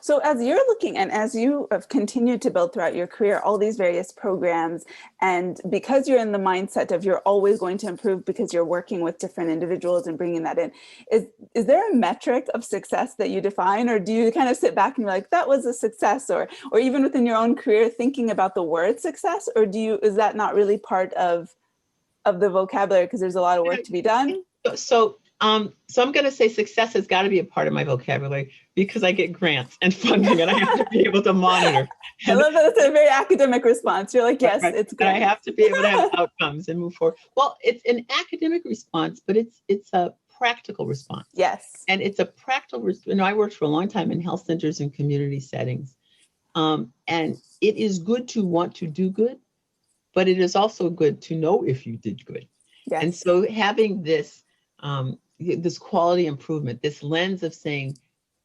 So as you're looking and as you have continued to build throughout your career, all these various programs, and because you're in the mindset of you're always going to improve because you're working with different individuals and bringing that in, is there a metric of success that you define, or do you kind of sit back and you're like, that was a success, or even within your own career thinking about the word success, or is that not really part of the vocabulary because there's a lot of work to be done? So I'm going to say success has got to be a part of my vocabulary because I get grants and funding and I have to be able to monitor. I love that it's a very academic response. You're like, yes, it's great. I have to be able to have outcomes and move forward. Well, it's an academic response, but it's a practical response. Yes. And it's a practical, I worked for a long time in health centers and community settings. And it is good to want to do good, but it is also good to know if you did good. Yes. And so having this quality improvement, this lens of saying,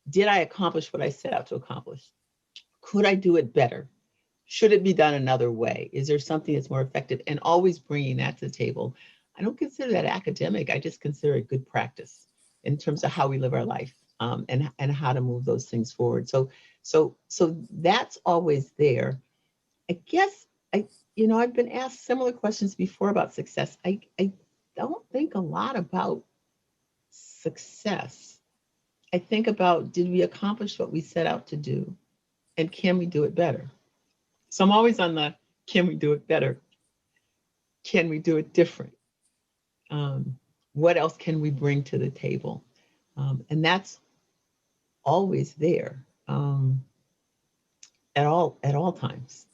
did I accomplish what I set out to accomplish? Could I do it better? Should it be done another way? Is there something that's more effective? And always bringing that to the table. I don't consider that academic. I just consider it good practice in terms of how we live our life and how to move those things forward. So that's always there. I guess I've been asked similar questions before about success. I don't think a lot about success. I think about, did we accomplish what we set out to do? And can we do it better? So I'm always on the, can we do it better? Can we do it different? What else can we bring to the table? And that's always there at all times.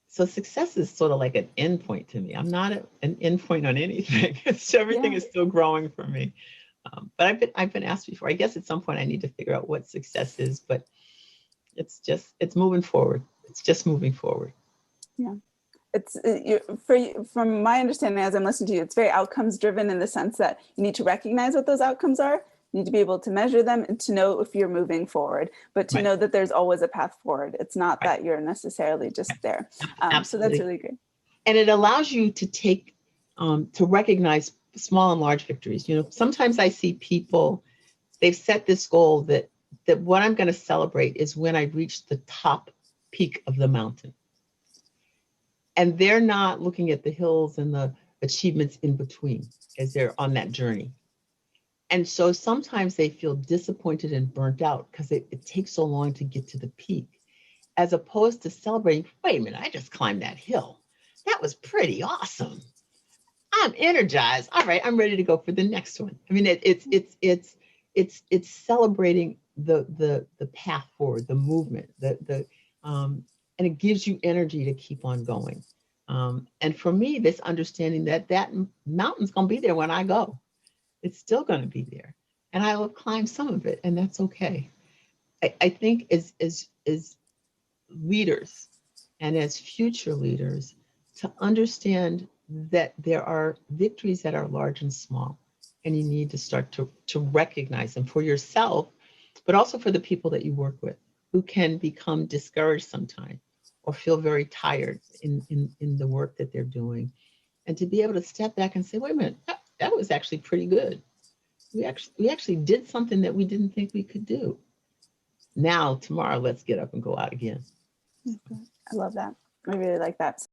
So success is sort of like an endpoint to me. I'm not an endpoint on anything. Everything is still growing for me. But I've been asked before. I guess at some point I need to figure out what success is, but it's moving forward. It's just moving forward. Yeah. From my understanding as I'm listening to you, it's very outcomes driven in the sense that you need to recognize what those outcomes are. You need to be able to measure them and to know if you're moving forward, but to know that there's always a path forward. It's not that you're necessarily just there. So that's really great. And it allows you to take, to recognize small and large victories. Sometimes I see people, they've set this goal that what I'm going to celebrate is when I reach the top peak of the mountain. And they're not looking at the hills and the achievements in between as they're on that journey. And so sometimes they feel disappointed and burnt out because it takes so long to get to the peak, as opposed to celebrating, wait a minute, I just climbed that hill. That was pretty awesome. I'm energized. All right, I'm ready to go for the next one. I mean, it's celebrating the path forward, the movement, and it gives you energy to keep on going. And for me, this understanding that mountain's going to be there when I go. It's still going to be there. And I will climb some of it, and that's okay. I think as leaders and as future leaders, to understand that there are victories that are large and small, and you need to start to recognize them for yourself, but also for the people that you work with, who can become discouraged sometimes or feel very tired in the work that they're doing. And to be able to step back and say, wait a minute, that was actually pretty good. We actually did something that we didn't think we could do. Now, tomorrow, let's get up and go out again. I love that. I really like that.